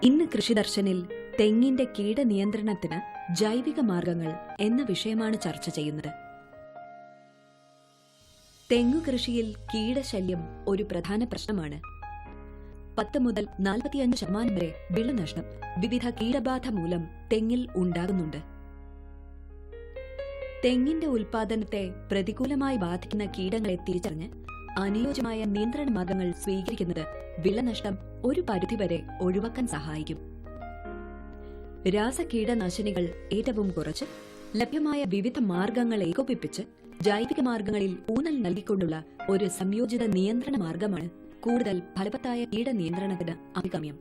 ഇന്ന് കൃഷിദർശനിൽ തെങ്ങിന്റെ കീടനിയന്ത്രണത്തിന് ജൈവിക മാർഗങ്ങൾ എന്ന വിഷയമാണ് ചർച്ച ചെയ്യുന്നത്. തെങ്ങു കൃഷിയിൽ കീടശല്യം ഒരു പ്രധാന പ്രശ്നമാണ്. 10 മുതൽ 45% വരെ വിളനഷ്ടം വിവിധ കീടബാധ മൂലം തെങ്ങിൽ ഉണ്ടാകുന്നുണ്ട്. തെങ്ങിന്റെ ഉൽപാദനത്തെ പ്രതികൂലമായി ബാധിക്കുന്ന കീടങ്ങളെ തിരിച്ചറിഞ്ഞ് അനുയോജ്യമായ നിയന്ത്രണ മാർഗങ്ങൾ സ്വീകരിക്കുന്നത് വിളനഷ്ടം ഒരു പരിധിവരെ ഒഴിവാക്കാൻ സഹായിക്കും. രാസകീടനാശിനികൾ ഏറ്റവും കുറച്ച് ലഭ്യമായ വിവിധ മാർഗങ്ങൾ ഏകോപിപ്പിച്ച് ജൈവിക മാർഗങ്ങളിൽ ഊന്നൽ നൽകിക്കൊണ്ടുള്ള ഒരു സംയോജിത നിയന്ത്രണ മാർഗമാണ് കൂടുതൽ ഫലവത്തായ കീടനിയന്ത്രണത്തിന് അഭികാമ്യം.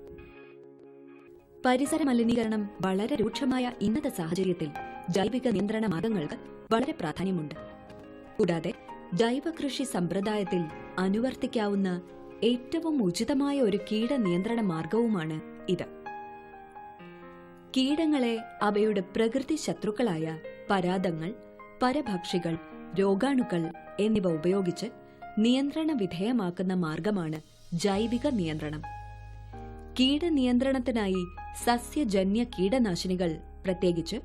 പരിസര മലിനീകരണം വളരെ രൂക്ഷമായ ഇന്നത്തെ സാഹചര്യത്തിൽ ജൈവിക നിയന്ത്രണ മാർഗങ്ങൾക്ക് വളരെ പ്രാധാന്യമുണ്ട്. കൂടാതെ ജൈവ കൃഷി സമ്പ്രദായത്തിൽ അനുവർത്തിക്കാവുന്ന ഏറ്റവും ഉചിതമായ ഒരു കീടനിയന്ത്രണ മാർഗവുമാണ് ഇത്. കീടങ്ങളെ അവയുടെ പ്രകൃതി ശത്രുക്കളായ പരാദങ്ങൾ, പരഭക്ഷികൾ, രോഗാണുക്കൾ എന്നിവ ഉപയോഗിച്ച് നിയന്ത്രണ വിധേയമാക്കുന്ന മാർഗമാണ് ജൈവിക നിയന്ത്രണം. കീടനിയന്ത്രണത്തിനായി സസ്യജന്യ കീടനാശിനികൾ, പ്രത്യേകിച്ച്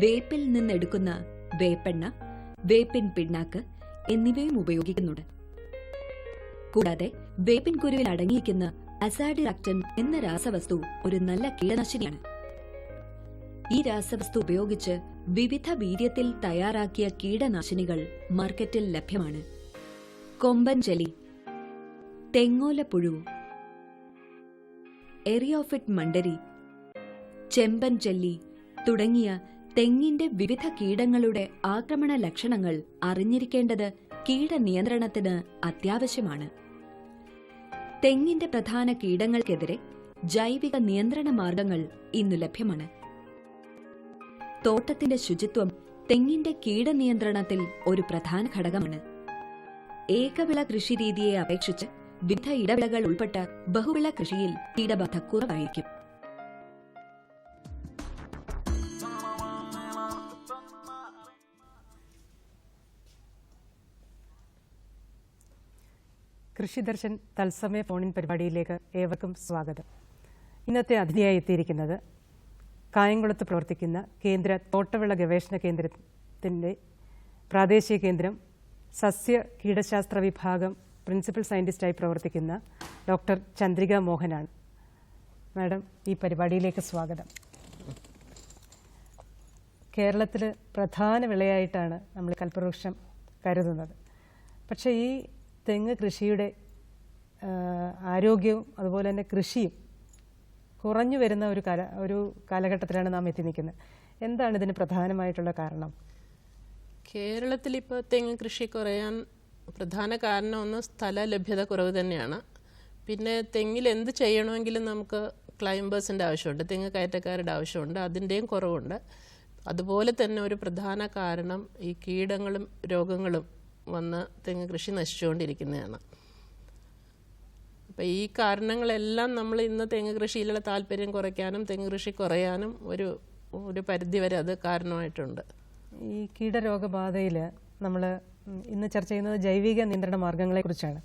വേപ്പിൽ നിന്നെടുക്കുന്ന വേപ്പെണ്ണ, വേപ്പിൻ പിണ്ണാക്ക് എന്നിവയും ഉപയോഗിക്കുന്നുണ്ട്. കൂടാതെ വേപ്പിൻ കുരുവിൽ അടങ്ങിയിരിക്കുന്ന അസാഡിറാക്ടൻ എന്ന രാസവസ്തു ഒരു നല്ല കീടനാശിനിയാണ്. ഈ രാസവസ്തു ഉപയോഗിച്ച് വിവിധ വീര്യത്തിൽ തയ്യാറാക്കിയ കീടനാശിനികൾ മാർക്കറ്റിൽ ലഭ്യമാണ്. കൊമ്പൻ ചെലി, തെങ്ങോല പുഴു, എറിയോഫിറ്റ് മണ്ടരി, ചെമ്പൻ ചെല്ലി തുടങ്ങിയ തെങ്ങിന്റെ വിവിധ കീടങ്ങളുടെ ആക്രമണ ലക്ഷണങ്ങൾ അറിഞ്ഞിരിക്കേണ്ടത് കീടനിയന്ത്രണത്തിന് അത്യാവശ്യമാണ്. തെങ്ങിന്റെ പ്രധാന കീടങ്ങൾക്കെതിരെ ജൈവിക നിയന്ത്രണ മാർഗങ്ങൾ ഇന്നു ലഭ്യമാണ്. തോട്ടത്തിന്റെ ശുചിത്വം തെങ്ങിന്റെ കീടനിയന്ത്രണത്തിൽ ഒരു പ്രധാന ഘടകമാണ്. ഏകവിള കൃഷിരീതിയെ അപേക്ഷിച്ച് വിവിധ ഇടവിളകൾ ഉൾപ്പെട്ട ബഹുവിള കൃഷിയിൽ കീടബാധ കുറവായിരിക്കും. കൃഷിദർശൻ തത്സമയ ഫോണിൻ പരിപാടിയിലേക്ക് ഏവർക്കും സ്വാഗതം. ഇന്നത്തെ അതിഥിയായി എത്തിയിരിക്കുന്നത് കായംകുളത്ത് പ്രവർത്തിക്കുന്ന കേന്ദ്ര തോട്ടവിള ഗവേഷണ കേന്ദ്രത്തിൻ്റെ പ്രാദേശിക കേന്ദ്രം സസ്യ കീടശാസ്ത്ര വിഭാഗം പ്രിൻസിപ്പൽ സയൻറ്റിസ്റ്റായി പ്രവർത്തിക്കുന്ന ഡോക്ടർ ചന്ദ്രിക മോഹനാണ്. മാഡം, ഈ പരിപാടിയിലേക്ക് സ്വാഗതം. കേരളത്തിൽ പ്രധാന വിളയായിട്ടാണ് നമ്മൾ കൽപ്പവൃക്ഷം കരുതുന്നത്. പക്ഷേ ഈ തെങ്ങ് കൃഷിയുടെ ആരോഗ്യവും അതുപോലെ തന്നെ കൃഷിയും കുറഞ്ഞു വരുന്ന ഒരു കാലഘട്ടത്തിലാണ് നാം എത്തി നിൽക്കുന്നത്. എന്താണ് ഇതിന് പ്രധാനമായിട്ടുള്ള കാരണം? കേരളത്തിൽ ഇപ്പോൾ തെങ്ങ് കൃഷി കുറയാൻ പ്രധാന കാരണം ഒന്ന് സ്ഥല ലഭ്യത കുറവ് തന്നെയാണ്. പിന്നെ തെങ്ങിൽ എന്ത് ചെയ്യണമെങ്കിലും നമുക്ക് ക്ലൈംബേഴ്സിൻ്റെ ആവശ്യമുണ്ട്, തെങ്ങ് കയറ്റക്കാരുടെ ആവശ്യമുണ്ട്, അതിൻ്റെയും കുറവുണ്ട്. അതുപോലെ തന്നെ ഒരു പ്രധാന കാരണം ഈ കീടങ്ങളും രോഗങ്ങളും വന്ന് തെങ്ങ് കൃഷി നശിച്ചുകൊണ്ടിരിക്കുന്നതാണ്. അപ്പോൾ ഈ കാരണങ്ങളെല്ലാം നമ്മൾ ഇന്ന് തെങ്ങ് കൃഷിയിലുള്ള താല്പര്യം കുറയ്ക്കാനും തെങ്ങ് കൃഷി കുറയാനും ഒരു പരിധിവരെ അത് കാരണമായിട്ടുണ്ട്. ഈ കീടരോഗബാധയിൽ നമ്മൾ ഇന്ന് ചർച്ച ചെയ്യുന്നത് ജൈവിക നിയന്ത്രണ മാർഗങ്ങളെക്കുറിച്ചാണ്.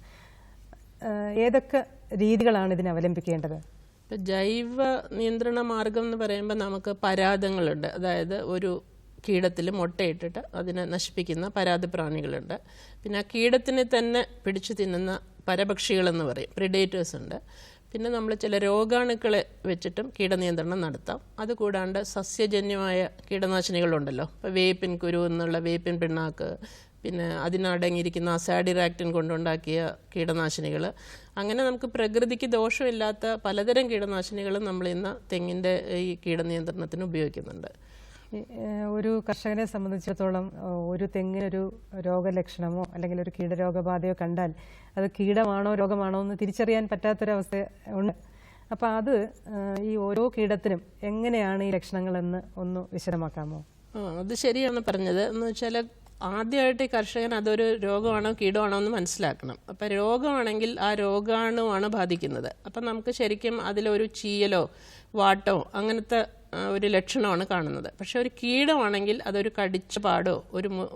ഏതൊക്കെ രീതികളാണ് ഇതിനെ അവലംബിക്കേണ്ടത്? ഇപ്പം ജൈവ നിയന്ത്രണ മാർഗം എന്ന് പറയുമ്പോൾ നമുക്ക് പരാദങ്ങളുണ്ട്. അതായത് ഒരു കീടത്തിൽ മുട്ടയിട്ടിട്ട് അതിനെ നശിപ്പിക്കുന്ന പരാതി പ്രാണികളുണ്ട്. പിന്നെ ആ കീടത്തിനെ തന്നെ പിടിച്ചു തിന്നുന്ന പരഭക്ഷികളെന്ന് പറയും, പ്രിഡേറ്റേഴ്സ് ഉണ്ട്. പിന്നെ നമ്മൾ ചില രോഗാണുക്കളെ വെച്ചിട്ടും കീടനിയന്ത്രണം നടത്താം. അതുകൂടാണ്ട് സസ്യജന്യമായ കീടനാശിനികളുണ്ടല്ലോ, ഇപ്പോൾ വേപ്പിൻ കുരു എന്നുള്ള വേപ്പിൻ പിണ്ണാക്ക്, പിന്നെ അതിനടങ്ങിയിരിക്കുന്ന അസാഡിറാക്ടിൻ കൊണ്ടുണ്ടാക്കിയ കീടനാശിനികൾ, അങ്ങനെ നമുക്ക് പ്രകൃതിക്ക് ദോഷമില്ലാത്ത പലതരം കീടനാശിനികളും നമ്മൾ ഇന്ന് തെങ്ങിൻ്റെ ഈ കീടനിയന്ത്രണത്തിന് ഉപയോഗിക്കുന്നുണ്ട്. ഒരു കർഷകനെ സംബന്ധിച്ചിടത്തോളം ഒരു തെങ്ങിനൊരു രോഗലക്ഷണമോ അല്ലെങ്കിൽ ഒരു കീടരോഗബാധയോ കണ്ടാൽ അത് കീടമാണോ രോഗമാണോ എന്ന് തിരിച്ചറിയാൻ പറ്റാത്തൊരവസ്ഥ ഉണ്ട്. അപ്പോൾ അത് ഈ ഓരോ കീടത്തിനും എങ്ങനെയാണ് ഈ ലക്ഷണങ്ങളെന്ന് ഒന്ന് വിശദമാക്കാമോ? അത് ശരിയാണ് പറഞ്ഞത്. എന്ന് വെച്ചാൽ ആദ്യമായിട്ട് ഈ കർഷകൻ അതൊരു രോഗമാണോ കീടമാണോ എന്ന് മനസ്സിലാക്കണം. അപ്പം രോഗമാണെങ്കിൽ ആ രോഗാണുവാണ് ബാധിക്കുന്നത്. അപ്പം നമുക്ക് ശരിക്കും അതിലൊരു ചീയലോ വാട്ടോ അങ്ങനത്തെ ഒരു ലക്ഷണമാണ് കാണുന്നത്. പക്ഷെ ഒരു കീടമാണെങ്കിൽ അതൊരു കടിച്ച പാടോ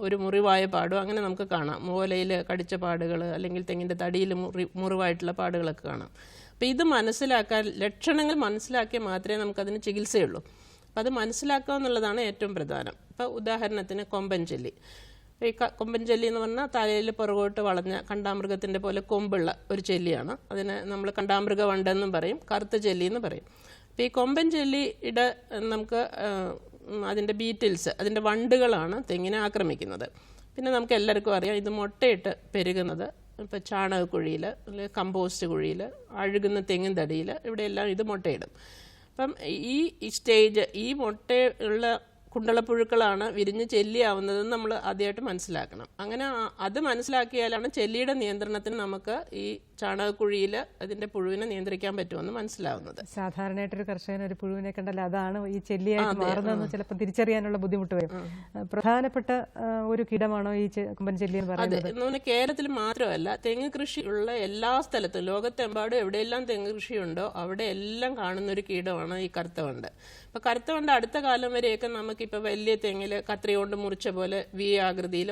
ഒരു മുറിവായ പാടോ അങ്ങനെ നമുക്ക് കാണാം. മൂലയിൽ കടിച്ച പാടുകൾ അല്ലെങ്കിൽ തെങ്ങിൻ്റെ തടിയിൽ മുറിവായിട്ടുള്ള പാടുകളൊക്കെ കാണാം. അപ്പോൾ ഇത് മനസ്സിലാക്കാൻ, ലക്ഷണങ്ങൾ മനസ്സിലാക്കിയാൽ മാത്രമേ നമുക്കതിന് ചികിത്സയുള്ളൂ. അപ്പോൾ അത് മനസ്സിലാക്കുക എന്നുള്ളതാണ് ഏറ്റവും പ്രധാനം. ഇപ്പോൾ ഉദാഹരണത്തിന് കൊമ്പൻ ചെല്ലി. ഈ കൊമ്പൻ ചെല്ലി എന്ന് പറഞ്ഞാൽ തലയിൽ പുറകോട്ട് വളഞ്ഞ കണ്ടാമൃഗത്തിൻ്റെ പോലെ കൊമ്പുള്ള ഒരു ചെല്ലിയാണ്. അതിനെ നമ്മൾ കണ്ടാമൃഗ വണ്ടെന്നും പറയും, കറുത്ത ചെല്ലി എന്ന് പറയും. അപ്പോൾ ഈ കൊമ്പൻ ചെല്ലിയുടെ നമുക്ക് അതിൻ്റെ ബീറ്റിൽസ്, അതിൻ്റെ വണ്ടുകളാണ് തെങ്ങിനെ ആക്രമിക്കുന്നത്. പിന്നെ നമുക്ക് എല്ലാവർക്കും അറിയാം, ഇത് മുട്ടയിട്ട് പെരുകുന്നത് ഇപ്പോൾ ചാണകക്കുഴിയിൽ, അല്ലെങ്കിൽ കമ്പോസ്റ്റ് കുഴിയിൽ, അഴുകുന്ന തെങ്ങിൻ തടിയിൽ, ഇവിടെയെല്ലാം ഇത് മുട്ടയിടും. അപ്പം ഈ സ്റ്റേജ്, ഈ മുട്ടയുള്ള കുണ്ടളപ്പുഴുക്കളാണ് വിരിഞ്ഞ് ചെല്ലിയാവുന്നതെന്ന് നമ്മൾ ആദ്യമായിട്ട് മനസ്സിലാക്കണം. അങ്ങനെ അത് മനസ്സിലാക്കിയാലാണ് ചെല്ലിയുടെ നിയന്ത്രണത്തിന് നമുക്ക് ഈ ചാണകക്കുഴിയിൽ അതിന്റെ പുഴുവിനെ നിയന്ത്രിക്കാൻ പറ്റുമെന്ന് മനസ്സിലാവുന്നത്. സാധാരണയായിട്ടൊരു കർഷകൻ ഒരു പുഴുവിനെ കണ്ടല്ല അതാണ് ഈ ചെല്ലിയായിട്ട് മാറുന്നതെന്ന് ചിലപ്പോൾ തിരിച്ചറിയാനുള്ള ബുദ്ധിമുട്ട് വരും. പ്രധാനപ്പെട്ട ഒരു കീടമാണോ ഈ കൊമ്പൻ ചെല്ലി എന്ന് പറയുന്നത്? അതെ, കേരളത്തിൽ മാത്രമല്ല, തെങ്ങ് കൃഷി ഉള്ള എല്ലാ സ്ഥലത്തും, ലോകത്തെമ്പാടും എവിടെയെല്ലാം തെങ്ങ് കൃഷിയുണ്ടോ അവിടെ എല്ലാം കാണുന്ന ഒരു കീടമാണ് ഈ കറുത്തവണ്ട്. അപ്പോൾ കറുത്തവണ്ട് അടുത്ത കാലം വരെയൊക്കെ നമുക്കിപ്പോൾ വലിയ തെങ്ങിൽ കത്രി കൊണ്ട് മുറിച്ച പോലെ വി ആകൃതിയിൽ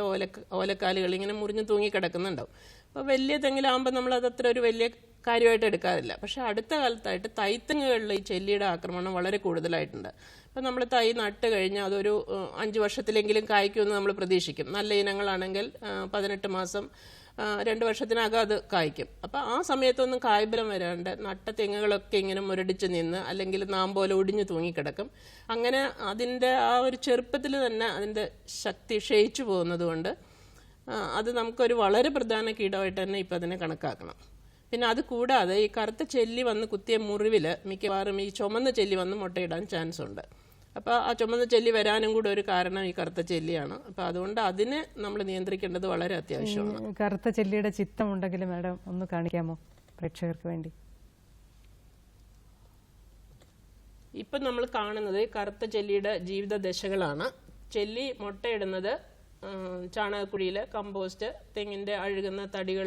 ഓലക്കാലുകൾ ഇങ്ങനെ മുറിഞ്ഞ് തൂങ്ങിക്കിടക്കുന്നുണ്ടാവും. അപ്പോൾ വലിയ തെങ്ങിലാകുമ്പോൾ നമ്മൾ അതത്ര ഒരു വലിയ കാര്യമായിട്ട് എടുക്കാറില്ല. പക്ഷെ അടുത്ത കാലത്തായിട്ട് തൈത്തെങ്ങുകളിൽ ഈ ചെല്ലിയുടെ ആക്രമണം വളരെ കൂടുതലായിട്ടുണ്ട്. അപ്പോൾ നമ്മൾ തൈ നട്ട് കഴിഞ്ഞാൽ അതൊരു 5 വർഷത്തിലെങ്കിലും കായ്ക്കുമെന്ന് നമ്മൾ പ്രതീക്ഷിക്കും. നല്ല ഇനങ്ങളാണെങ്കിൽ 18 മാസം 2 വർഷത്തിനകം അത് കായ്ക്കും. അപ്പോൾ ആ സമയത്തൊന്നും കായ്ബലം വരാണ്ട് നട്ട തെങ്ങുകളൊക്കെ ഇങ്ങനെ മുരടിച്ച് നിന്ന് അല്ലെങ്കിൽ നാമ്പോലെ ഒടിഞ്ഞു തൂങ്ങിക്കിടക്കും. അങ്ങനെ അതിൻ്റെ ആ ഒരു ചെറുപ്പത്തിൽ തന്നെ അതിൻ്റെ ശക്തി ക്ഷയിച്ചു പോകുന്നത് കൊണ്ട് അത് നമുക്കൊരു വളരെ പ്രധാന കീടമായിട്ട് തന്നെ ഇപ്പം അതിനെ കണക്കാക്കണം. പിന്നെ അത് കൂടാതെ ഈ കറുത്ത ചെല്ലി വന്ന് കുത്തിയ മുറിവിൽ മിക്കവാറും ഈ ചുമന്ന ചെല്ലി വന്ന് മുട്ടയിടാൻ ചാൻസ് ഉണ്ട്. അപ്പോൾ ആ ചുമന്ന ചെല്ലി വരാനും കൂടെ ഒരു കാരണം ഈ കറുത്ത ചെല്ലിയാണ്. അപ്പോൾ അതുകൊണ്ട് അതിനെ നമ്മൾ നിയന്ത്രിക്കേണ്ടത് വളരെ അത്യാവശ്യമാണ്. കറുത്ത ചെല്ലിയുടെ ചിത്രം ഉണ്ടെങ്കിൽ മാഡം ഒന്ന് കാണിക്കാമോ പ്രേക്ഷകർക്ക് വേണ്ടി? ഇപ്പം നമ്മൾ കാണുന്നത് കറുത്ത ചെല്ലിയുടെ ജീവിത ദശകളാണ്. ചെല്ലി മുട്ടയിടുന്നത് ചാണകക്കുഴിയിൽ, കമ്പോസ്റ്റ്, തെങ്ങിൻ്റെ അഴുകുന്ന തടികൾ